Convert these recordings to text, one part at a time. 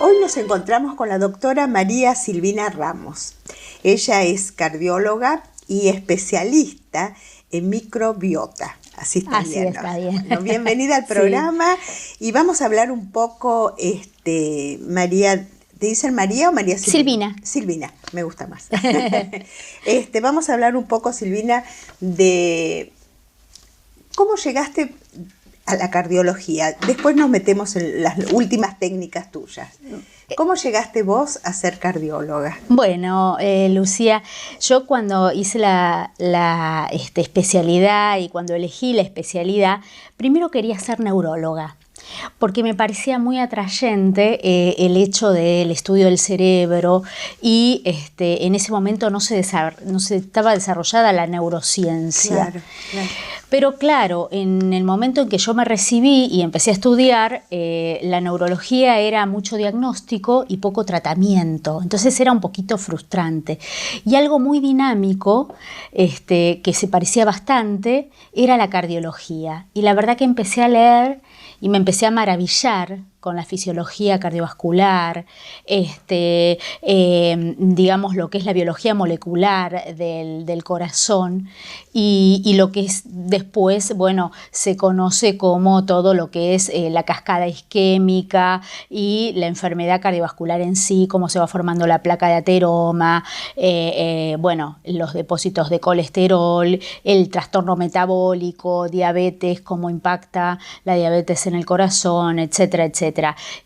Hoy nos encontramos con la doctora María Silvina Ramos. Ella es cardióloga y especialista en microbiota. Así está bien. Está bien. Bueno, bienvenida al programa. Sí. Y vamos a hablar un poco, María, ¿te dicen María o María Silvina? Silvina, me gusta más. Vamos a hablar un poco, Silvina, de cómo llegaste a la cardiología. Después nos metemos en las últimas técnicas tuyas. ¿Cómo llegaste vos a ser cardióloga? Bueno, Lucía, yo cuando hice la especialidad y cuando elegí la especialidad, primero quería ser neuróloga, porque me parecía muy atrayente el hecho del estudio del cerebro y en ese momento no se estaba desarrollada la neurociencia. Claro. Pero claro, en el momento en que yo me recibí y empecé a estudiar, la neurología era mucho diagnóstico y poco tratamiento, entonces era un poquito frustrante. Y algo muy dinámico, que se parecía bastante, era la cardiología. Y la verdad que empecé a leer y me empecé a maravillar con la fisiología cardiovascular, digamos lo que es la biología molecular del corazón y lo que es después, bueno, se conoce como todo lo que es la cascada isquémica y la enfermedad cardiovascular en sí, cómo se va formando la placa de ateroma, bueno, los depósitos de colesterol, el trastorno metabólico, diabetes, cómo impacta la diabetes en el corazón, etcétera, etcétera.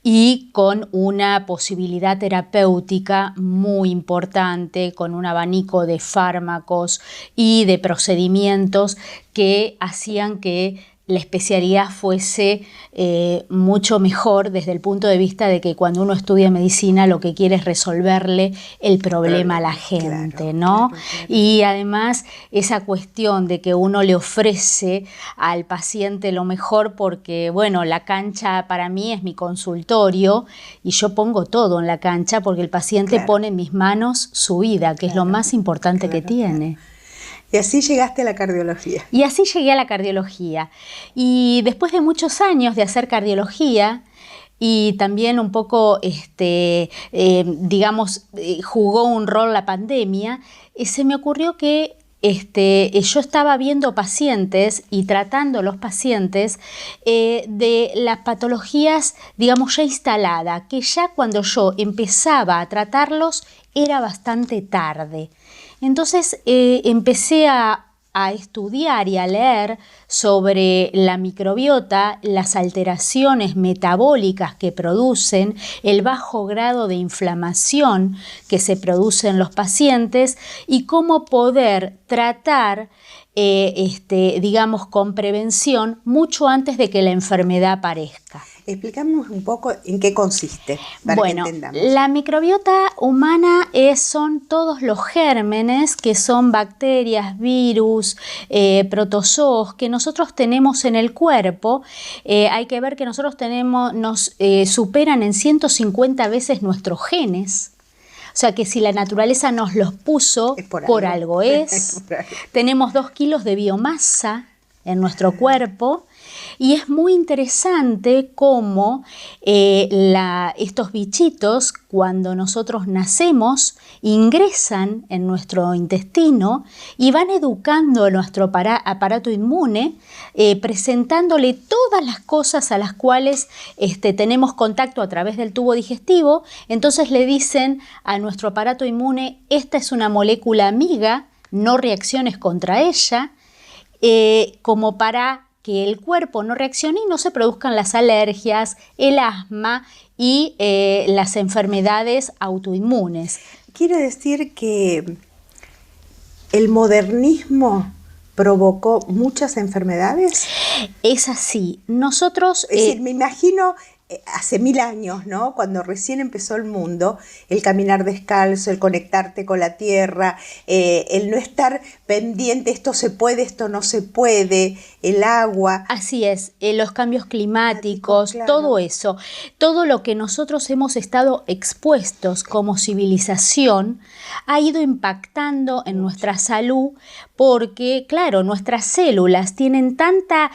Y con una posibilidad terapéutica muy importante, con un abanico de fármacos y de procedimientos que hacían que la especialidad fuese mucho mejor desde el punto de vista de que cuando uno estudia medicina lo que quiere es resolverle el problema a la gente, claro, ¿no? Claro. Y además esa cuestión de que uno le ofrece al paciente lo mejor porque, bueno, la cancha para mí es mi consultorio y yo pongo todo en la cancha porque el paciente pone en mis manos su vida, que es lo más importante que tiene. Y así llegaste a la cardiología. Y así llegué a la cardiología. Y después de muchos años de hacer cardiología, y también un poco, jugó un rol la pandemia, se me ocurrió que yo estaba viendo pacientes y tratando los pacientes de las patologías, digamos, ya instaladas, que ya cuando yo empezaba a tratarlos era bastante tarde. Entonces empecé a estudiar y a leer sobre la microbiota, las alteraciones metabólicas que producen, el bajo grado de inflamación que se produce en los pacientes y cómo poder tratar, digamos, con prevención mucho antes de que la enfermedad aparezca. Explícanos un poco en qué consiste, para que entendamos. La microbiota humana son todos los gérmenes que son bacterias, virus, protozoos que nosotros tenemos en el cuerpo. Hay que ver que nosotros nos superan en 150 veces nuestros genes. O sea que si la naturaleza nos los puso, por algo es. Tenemos 2 kilos de biomasa en nuestro cuerpo. Y es muy interesante cómo estos bichitos, cuando nosotros nacemos, ingresan en nuestro intestino y van educando a nuestro aparato inmune, presentándole todas las cosas a las cuales tenemos contacto a través del tubo digestivo. Entonces le dicen a nuestro aparato inmune, esta es una molécula amiga, no reacciones contra ella, como para que el cuerpo no reaccione y no se produzcan las alergias, el asma y las enfermedades autoinmunes. Quiere decir que el modernismo provocó muchas enfermedades. Es así. Nosotros... Es decir, me imagino hace 1000 años, ¿no? Cuando recién empezó el mundo, el caminar descalzo, el conectarte con la tierra, el no estar pendiente, esto se puede, esto no se puede, el agua. Así es, los cambios climáticos, claro. Todo eso, todo lo que nosotros hemos estado expuestos como civilización ha ido impactando en nuestra salud porque, claro, nuestras células tienen tantas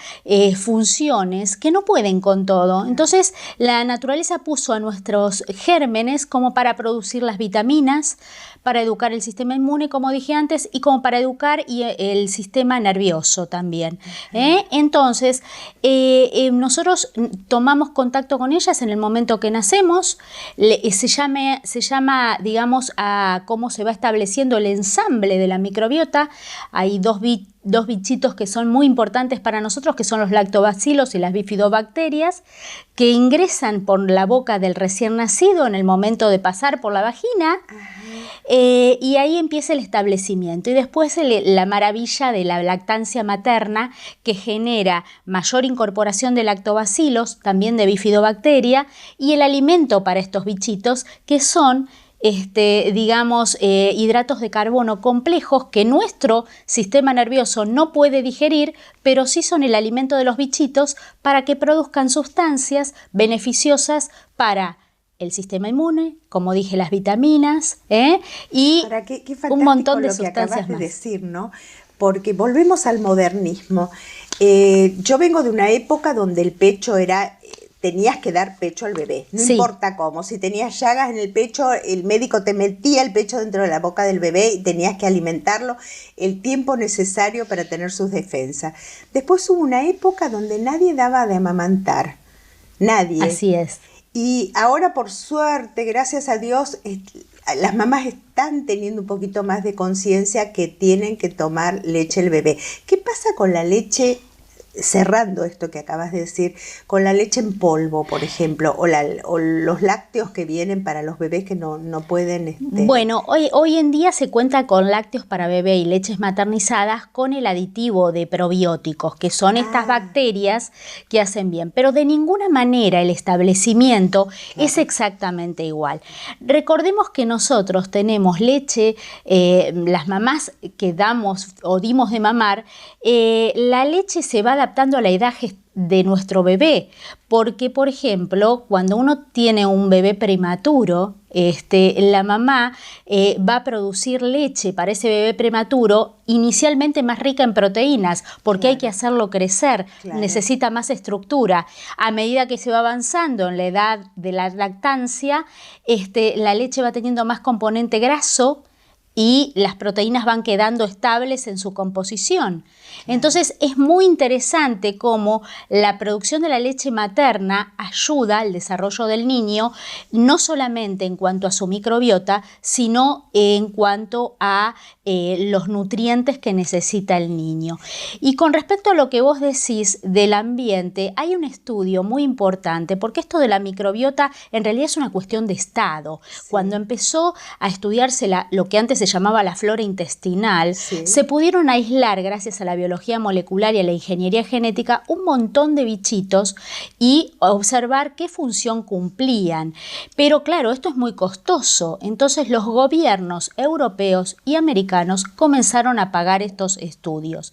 funciones que no pueden con todo. Entonces, la naturaleza puso a nuestros gérmenes como para producir las vitaminas, para educar el sistema inmune, como dije antes, y como para educar el sistema nervioso también. Entonces, nosotros tomamos contacto con ellas en el momento que nacemos, se llama, digamos, a cómo se va estableciendo el ensamble de la microbiota. Hay dos bichitos que son muy importantes para nosotros, que son los lactobacilos y las bifidobacterias, que ingresan por la boca del recién nacido en el momento de pasar por la vagina. Y ahí empieza el establecimiento y después la maravilla de la lactancia materna, que genera mayor incorporación de lactobacilos, también de bifidobacteria, y el alimento para estos bichitos, que son hidratos de carbono complejos que nuestro sistema nervioso no puede digerir, pero sí son el alimento de los bichitos para que produzcan sustancias beneficiosas para el sistema inmune, como dije, las vitaminas, y qué un montón de lo que sustancias acabas más. De decir, ¿no? Porque volvemos al modernismo. Yo vengo de una época donde el pecho tenías que dar pecho al bebé, no importa cómo. Si tenías llagas en el pecho, el médico te metía el pecho dentro de la boca del bebé y tenías que alimentarlo el tiempo necesario para tener sus defensas. Después hubo una época donde nadie daba de amamantar, nadie. Así es. Y ahora, por suerte, gracias a Dios, las mamás están teniendo un poquito más de conciencia que tienen que tomar leche el bebé. ¿Qué pasa con la leche, cerrando esto que acabas de decir, con la leche en polvo, por ejemplo, o los lácteos que vienen para los bebés que no pueden... Bueno, hoy en día se cuenta con lácteos para bebé y leches maternizadas con el aditivo de probióticos, que son estas bacterias que hacen bien, pero de ninguna manera el establecimiento es exactamente igual. Recordemos que nosotros tenemos leche, las mamás que damos o dimos de mamar, la leche se va adaptando a la edad de nuestro bebé, porque, por ejemplo, cuando uno tiene un bebé prematuro, la mamá va a producir leche para ese bebé prematuro inicialmente más rica en proteínas, porque hay que hacerlo crecer, necesita más estructura. A medida que se va avanzando en la edad de la lactancia, la leche va teniendo más componente graso y las proteínas van quedando estables en su composición. Entonces es muy interesante cómo la producción de la leche materna ayuda al desarrollo del niño, no solamente en cuanto a su microbiota, sino en cuanto a los nutrientes que necesita el niño. Y con respecto a lo que vos decís del ambiente, hay un estudio muy importante, porque esto de la microbiota en realidad es una cuestión de estado. Cuando empezó a estudiarse lo que antes se llamaba la flora intestinal, se pudieron aislar, gracias a la biología molecular y a la ingeniería genética, un montón de bichitos y observar qué función cumplían. Pero claro, esto es muy costoso, entonces los gobiernos europeos y americanos comenzaron a pagar estos estudios.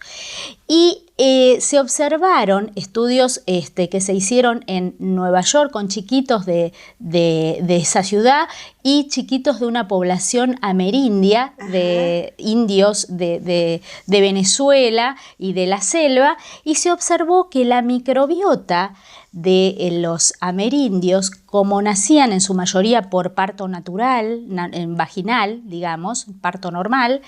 Y se observaron estudios que se hicieron en Nueva York con chiquitos de esa ciudad y chiquitos de una población amerindia, de indios de Venezuela y de la selva, y se observó que la microbiota de los amerindios, como nacían en su mayoría por parto natural, vaginal, digamos, parto normal,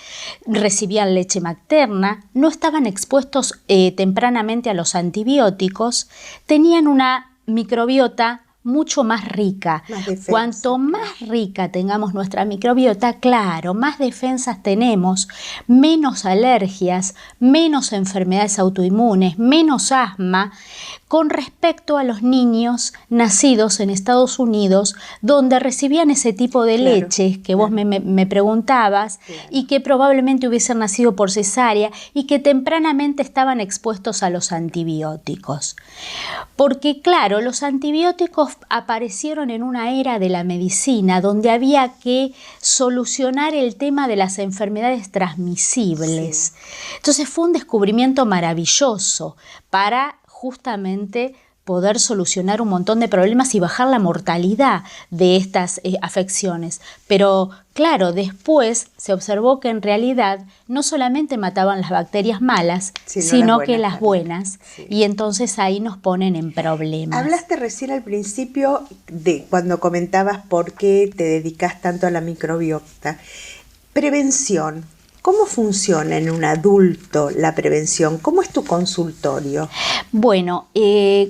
recibían leche materna, no estaban expuestos tempranamente a los antibióticos, tenían una microbiota mucho más rica. Cuanto más rica tengamos nuestra microbiota, claro, más defensas tenemos, menos alergias, menos enfermedades autoinmunes, menos asma, con respecto a los niños nacidos en Estados Unidos, donde recibían ese tipo de leches que vos me preguntabas, y que probablemente hubiesen nacido por cesárea y que tempranamente estaban expuestos a los antibióticos. Porque claro, los antibióticos aparecieron en una era de la medicina donde había que solucionar el tema de las enfermedades transmisibles. Sí. Entonces fue un descubrimiento maravilloso para justamente poder solucionar un montón de problemas y bajar la mortalidad de estas afecciones. Pero claro, después se observó que en realidad no solamente mataban las bacterias malas, sino que las buenas, sí. Y entonces ahí nos ponen en problemas. Hablaste recién al principio de cuando comentabas por qué te dedicas tanto a la microbiota. Prevención. ¿Cómo funciona en un adulto la prevención? ¿Cómo es tu consultorio? Bueno,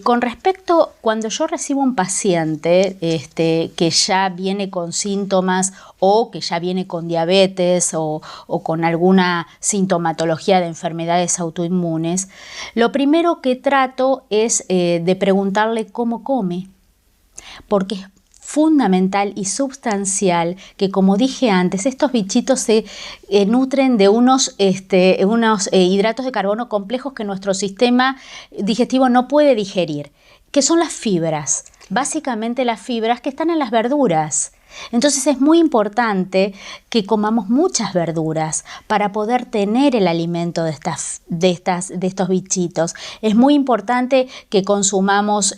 con respecto, cuando yo recibo un paciente que ya viene con síntomas o que ya viene con diabetes o con alguna sintomatología de enfermedades autoinmunes, lo primero que trato es de preguntarle cómo come, porque es fundamental y sustancial que, como dije antes, estos bichitos se nutren de unos hidratos de carbono complejos que nuestro sistema digestivo no puede digerir, que son las fibras, básicamente las fibras que están en las verduras. Entonces es muy importante que comamos muchas verduras para poder tener el alimento de estos bichitos. Es muy importante que consumamos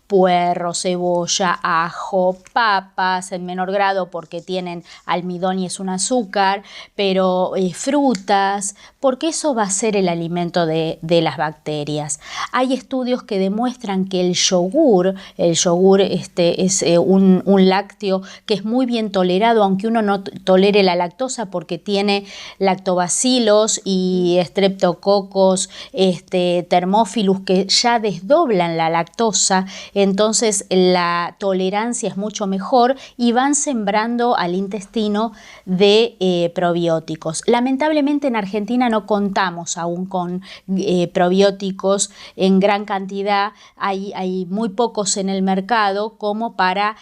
puerro, cebolla, ajo, papas en menor grado porque tienen almidón y es un azúcar, pero frutas, porque eso va a ser el alimento de las bacterias. Hay estudios que demuestran que el yogur es un lácteo que es muy bien tolerado, aunque uno no tolere la lactosa porque tiene lactobacilos y streptococos, termófilus que ya desdoblan la lactosa. Entonces la tolerancia es mucho mejor y van sembrando al intestino de probióticos. Lamentablemente en Argentina no contamos aún con probióticos en gran cantidad, hay muy pocos en el mercado como para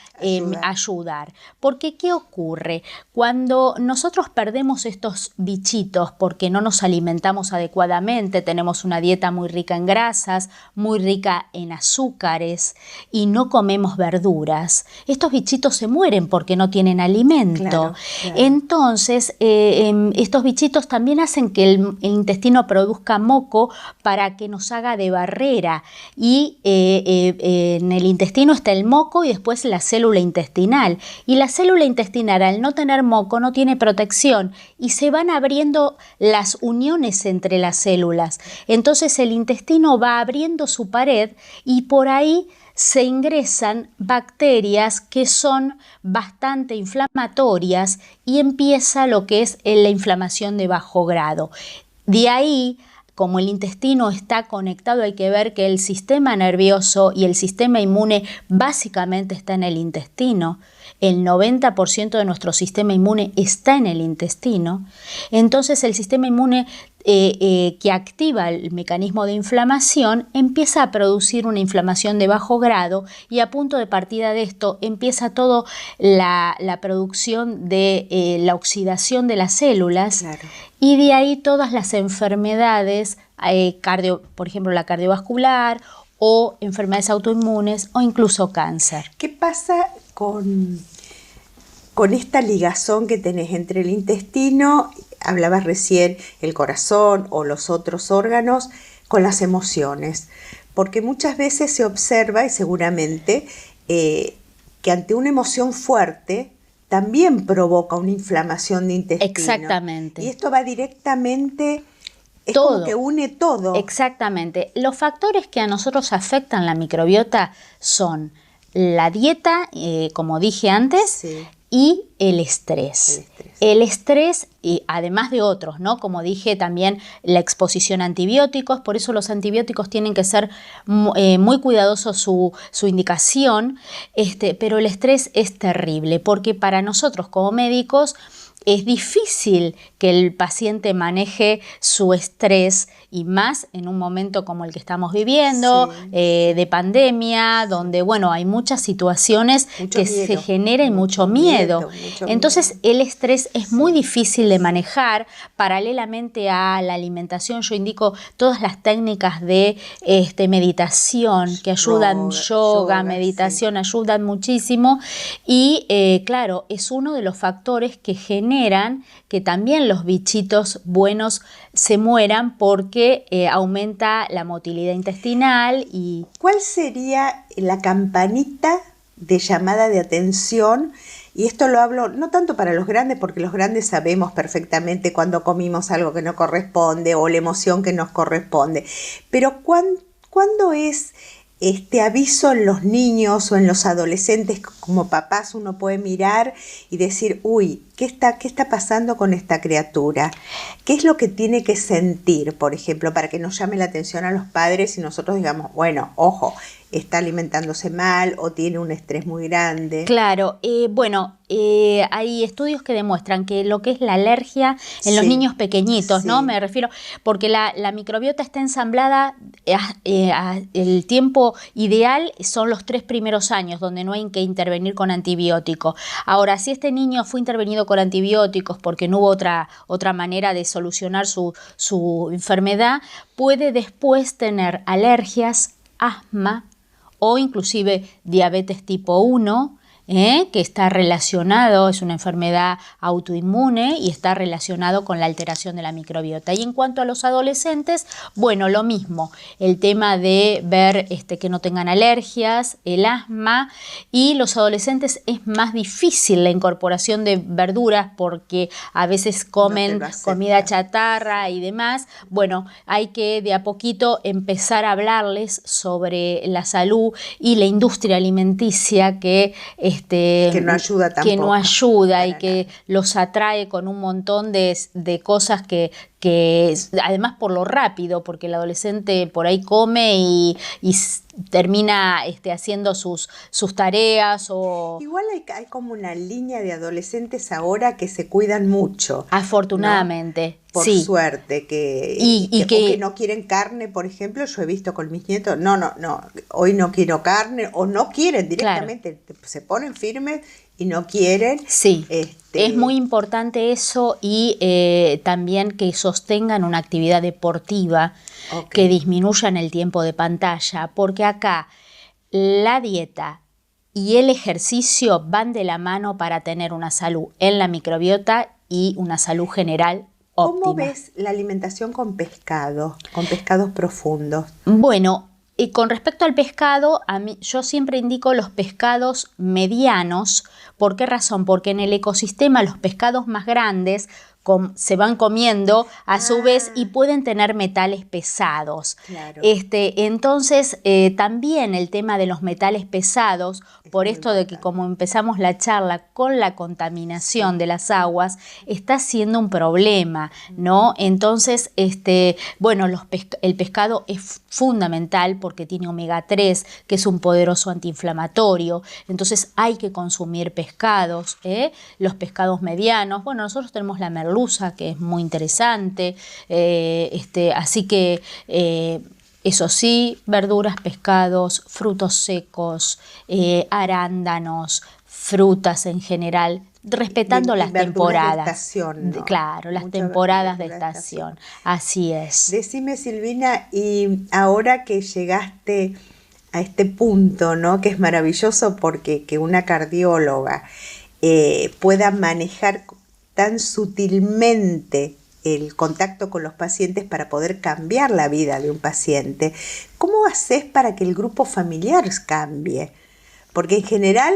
ayudar. Porque ¿qué ocurre? Cuando nosotros perdemos estos bichitos porque no nos alimentamos adecuadamente, tenemos una dieta muy rica en grasas, muy rica en azúcares, y no comemos verduras, estos bichitos se mueren porque no tienen alimento. Claro. Entonces, estos bichitos también hacen que el intestino produzca moco para que nos haga de barrera. Y en el intestino está el moco y después la célula intestinal. Y la célula intestinal, al no tener moco, no tiene protección y se van abriendo las uniones entre las células. Entonces, el intestino va abriendo su pared y por ahí se ingresan bacterias que son bastante inflamatorias y empieza lo que es la inflamación de bajo grado. De ahí, como el intestino está conectado, hay que ver que el sistema nervioso y el sistema inmune básicamente está en el intestino. El 90% de nuestro sistema inmune está en el intestino. Entonces el sistema inmune que activa el mecanismo de inflamación empieza a producir una inflamación de bajo grado y a punto de partida de esto empieza toda la producción de la oxidación de las células. Claro. Y de ahí todas las enfermedades, por ejemplo la cardiovascular o enfermedades autoinmunes o incluso cáncer. ¿Qué pasa con esta ligazón que tenés entre el intestino, hablabas recién, el corazón o los otros órganos, con las emociones? Porque muchas veces se observa, y seguramente, que ante una emoción fuerte también provoca una inflamación de intestino. Exactamente. Y esto va directamente, es todo. Como que une todo. Exactamente. Los factores que a nosotros afectan la microbiota son la dieta, como dije antes, sí, y el estrés. El estrés, y además de otros, ¿no? Como dije también, la exposición a antibióticos, por eso los antibióticos tienen que ser muy cuidadosos su indicación, pero el estrés es terrible, porque para nosotros como médicos es difícil que el paciente maneje su estrés y más en un momento como el que estamos viviendo, de pandemia, donde, bueno, hay muchas situaciones que se generan mucho miedo. Entonces, el estrés es muy difícil de manejar. Paralelamente a la alimentación, yo indico todas las técnicas de meditación que ayudan, yoga, meditación, ayudan muchísimo. Y, claro, es uno de los factores que generan que también los bichitos buenos se mueran porque aumenta la motilidad intestinal. Y ¿cuál sería la campanita de llamada de atención? Y esto lo hablo no tanto para los grandes, porque los grandes sabemos perfectamente cuando comimos algo que no corresponde o la emoción que nos corresponde, pero ¿cuándo es este aviso en los niños o en los adolescentes? Como papás uno puede mirar y decir, uy, ¿qué está pasando con esta criatura? ¿Qué es lo que tiene que sentir, por ejemplo, para que nos llame la atención a los padres y nosotros digamos, bueno, ojo, está alimentándose mal o tiene un estrés muy grande? Claro, hay estudios que demuestran que lo que es la alergia en los niños pequeñitos, ¿no? Me refiero, porque la microbiota está ensamblada, el tiempo ideal son los 3 primeros años, donde no hay que intervenir con antibiótico. Ahora, si este niño fue intervenido con antibióticos porque no hubo otra manera de solucionar su enfermedad, puede después tener alergias, asma o inclusive diabetes tipo 1, que está relacionado, es una enfermedad autoinmune y está relacionado con la alteración de la microbiota. Y en cuanto a los adolescentes, bueno, lo mismo, el tema de ver que no tengan alergias, el asma, y los adolescentes es más difícil la incorporación de verduras porque a veces comen comida chatarra y demás. Bueno, hay que de a poquito empezar a hablarles sobre la salud y la industria alimenticia que no ayuda tampoco. Que no ayuda y que los atrae con un montón de cosas que además por lo rápido, porque el adolescente por ahí come y termina haciendo sus tareas. Igual hay como una línea de adolescentes ahora que se cuidan mucho. Afortunadamente. ¿No? Por suerte, que no quieren carne, por ejemplo. Yo he visto con mis nietos, no, hoy no quiero carne, o no quieren directamente, se ponen firmes y no quieren. Sí, es muy importante eso, y también que sostengan una actividad deportiva, que disminuyan el tiempo de pantalla, porque acá la dieta y el ejercicio van de la mano para tener una salud en la microbiota y una salud general óptima. ¿Cómo ves la alimentación con pescados profundos? Bueno, y con respecto al pescado, yo siempre indico los pescados medianos. ¿Por qué razón? Porque en el ecosistema los pescados más grandes se van comiendo a su vez y pueden tener metales pesados. Claro. Entonces, también el tema de los metales pesados, por esto de que como empezamos la charla con la contaminación de las aguas, está siendo un problema, ¿no? Entonces, bueno, el pescado es fundamental porque tiene omega 3, que es un poderoso antiinflamatorio. Entonces hay que consumir pescados, los pescados medianos. Bueno, nosotros tenemos la merluza, que es muy interesante, así que eso sí, verduras, pescados, frutos secos, arándanos, frutas en general, respetando las temporadas. De estación, ¿no? Claro, las temporadas de estación. Así es. Decime, Silvina, y ahora que llegaste a este punto, ¿no? Que es maravilloso porque que una cardióloga pueda manejar tan sutilmente el contacto con los pacientes para poder cambiar la vida de un paciente, ¿cómo haces para que el grupo familiar cambie? Porque en general,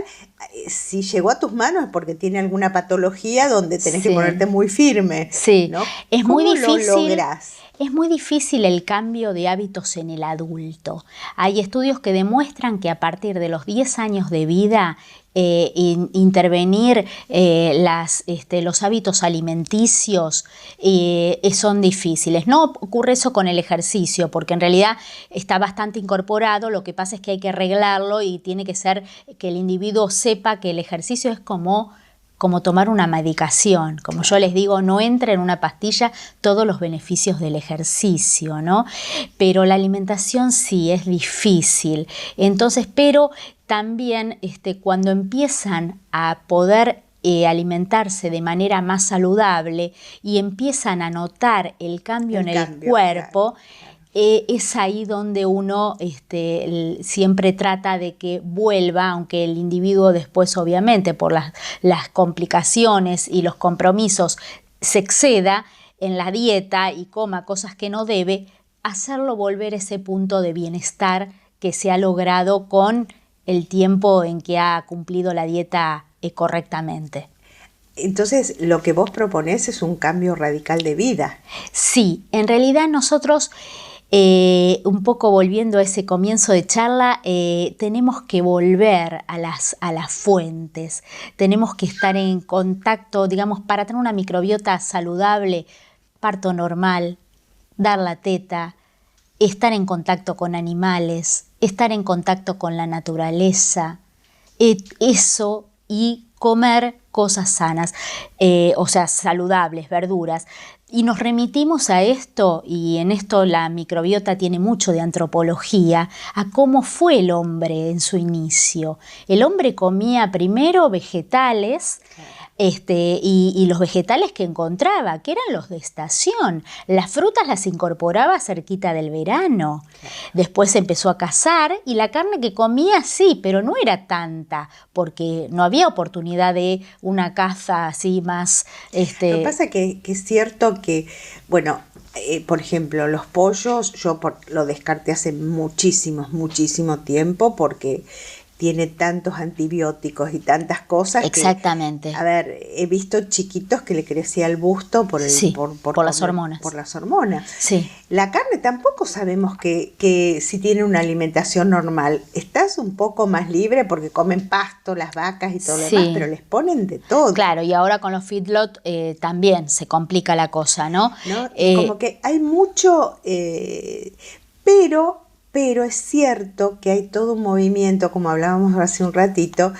si llegó a tus manos es porque tiene alguna patología donde tenés que ponerte muy firme. Sí, ¿no? Es muy difícil. ¿Cómo lo lográs? Es muy difícil el cambio de hábitos en el adulto. Hay estudios que demuestran que a partir de los 10 años de vida intervenir los hábitos alimenticios son difíciles. No ocurre eso con el ejercicio, porque en realidad está bastante incorporado. Lo que pasa es que hay que arreglarlo y tiene que ser que el individuo sepa que el ejercicio es como como tomar una medicación. Como yo les digo, no entra en una pastilla todos los beneficios del ejercicio, ¿no? Pero la alimentación sí es difícil. Entonces, pero también cuando empiezan a poder alimentarse de manera más saludable y empiezan a notar el cambio en el cuerpo, claro. Es ahí donde uno siempre trata de que vuelva, aunque el individuo después obviamente por las complicaciones y los compromisos se exceda en la dieta y coma cosas que no debe, hacerlo volver a ese punto de bienestar que se ha logrado con el tiempo en que ha cumplido la dieta correctamente. Entonces, lo que vos proponés es un cambio radical de vida. Sí, en realidad nosotros, un poco volviendo a ese comienzo de charla, tenemos que volver a las fuentes. Tenemos que estar en contacto, digamos, para tener una microbiota saludable, parto normal, dar la teta, estar en contacto con animales, estar en contacto con la naturaleza, eso y comer cosas sanas, o sea, saludables, verduras. Y nos remitimos a esto, y en esto la microbiota tiene mucho de antropología, a cómo fue el hombre en su inicio. El hombre comía primero vegetales, y los vegetales que encontraba, que eran los de estación. Las frutas las incorporaba cerquita del verano. Después empezó a cazar y la carne que comía sí, pero no era tanta, porque no había oportunidad de una caza así más... Lo que pasa es que es cierto que, bueno, por ejemplo, los pollos yo lo descarté hace muchísimo tiempo porque... tiene tantos antibióticos y tantas cosas. Exactamente. A ver, he visto chiquitos que le crecía el busto por las hormonas. Por las hormonas. Sí. La carne tampoco sabemos que si tiene una alimentación normal. Estás un poco más libre porque comen pasto las vacas y todo lo demás, pero les ponen de todo. Claro, y ahora con los feedlot también se complica la cosa, ¿no? Como que hay mucho, pero es cierto que hay todo un movimiento, como hablábamos hace un ratito,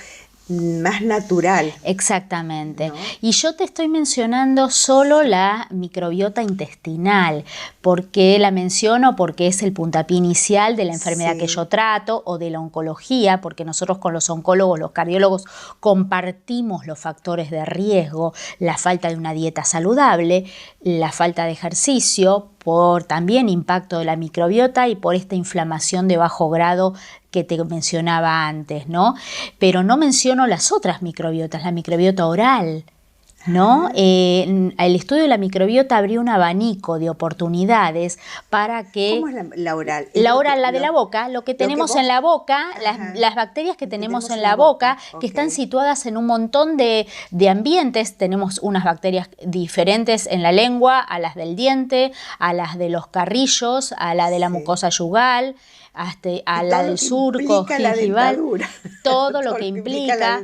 más natural. Exactamente. ¿No? Y yo te estoy mencionando solo la microbiota intestinal. ¿Por qué la menciono? Porque es el puntapié inicial de la enfermedad que yo trato o de la oncología, porque nosotros con los oncólogos, los cardiólogos, compartimos los factores de riesgo, la falta de una dieta saludable, la falta de ejercicio, por también impacto de la microbiota y por esta inflamación de bajo grado que te mencionaba antes, ¿no? Pero no menciono las otras microbiotas, la microbiota oral, ¿no? El estudio de la microbiota abrió un abanico de oportunidades para que... ¿Cómo es la oral? La oral, la de la boca, lo que tenemos en la boca, las bacterias que tenemos en la boca, que están situadas en un montón de ambientes. Tenemos unas bacterias diferentes en la lengua, a las del diente, a las de los carrillos, a la de la mucosa yugal, a la del surco gingival, todo lo que implica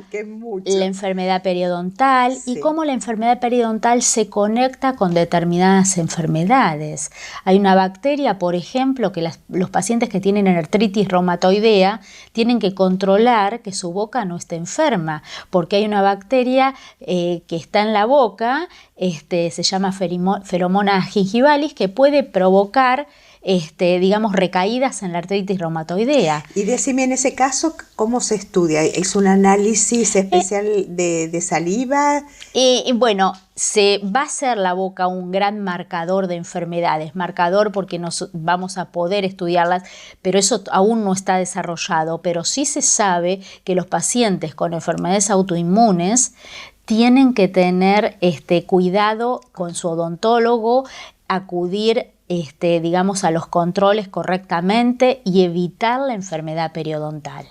la enfermedad periodontal y cómo la enfermedad periodontal se conecta con determinadas enfermedades. Hay una bacteria, por ejemplo, que los pacientes que tienen artritis reumatoidea tienen que controlar que su boca no esté enferma, porque hay una bacteria que está en la boca, se llama Pheromona gingivalis, que puede provocar digamos, recaídas en la artritis reumatoidea. Y decime, en ese caso, ¿cómo se estudia? ¿Es un análisis especial de saliva? Bueno, se va a ser la boca un gran marcador de enfermedades, marcador porque nos vamos a poder estudiarlas, pero eso aún no está desarrollado, pero sí se sabe que los pacientes con enfermedades autoinmunes tienen que tener cuidado con su odontólogo, acudir digamos, a los controles correctamente y evitar la enfermedad periodontal.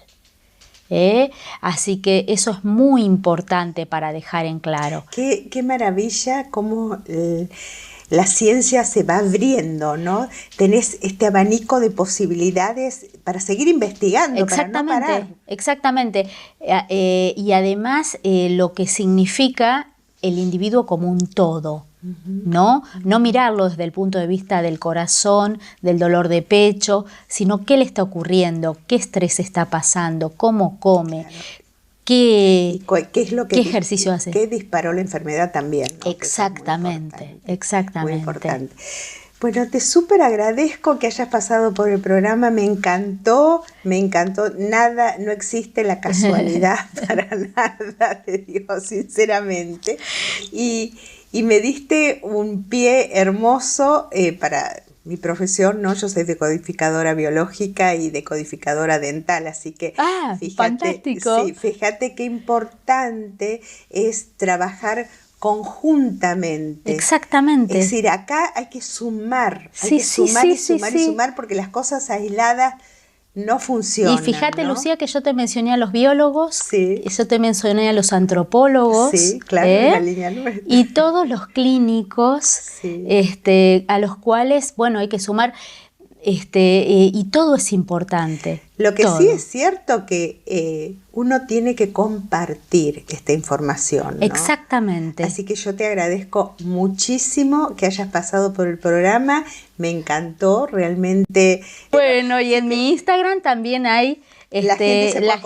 Así que eso es muy importante para dejar en claro. Qué maravilla cómo la ciencia se va abriendo, ¿no? Tenés este abanico de posibilidades para seguir investigando, exactamente, para no parar. Exactamente. Y además lo que significa el individuo como un todo. ¿No? No mirarlo desde el punto de vista del corazón, del dolor de pecho, sino qué le está ocurriendo, qué estrés está pasando, cómo come. qué es lo que qué ejercicio hace. ¿Qué disparó la enfermedad también, ¿no? Exactamente, muy importante. Bueno, te súper agradezco que hayas pasado por el programa, me encantó, nada, no existe la casualidad para nada, te digo sinceramente, y me diste un pie hermoso para mi profesión, ¿no? Yo soy decodificadora biológica y decodificadora dental, así que fantástico. Sí, fíjate qué importante es trabajar conjuntamente. Exactamente. Es decir, acá hay que sumar, sumar porque las cosas aisladas no funcionan. Y fíjate, ¿no? Lucía, que yo te mencioné a los biólogos, sí. Yo te mencioné a los antropólogos, sí, claro, en la línea nuestra. Y todos los clínicos, sí. A los cuales, bueno, hay que sumar. Y todo es importante. Lo que todo. Sí es cierto que uno tiene que compartir esta información, ¿no? Exactamente. Así que yo te agradezco muchísimo que hayas pasado por el programa, me encantó realmente. Bueno, y en mi Instagram también hay la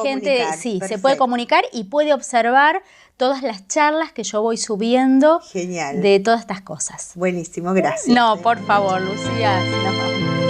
gente se puede comunicar y puede observar todas las charlas que yo voy subiendo. Genial. De todas estas cosas. Buenísimo, gracias. No, por favor, Lucía. No.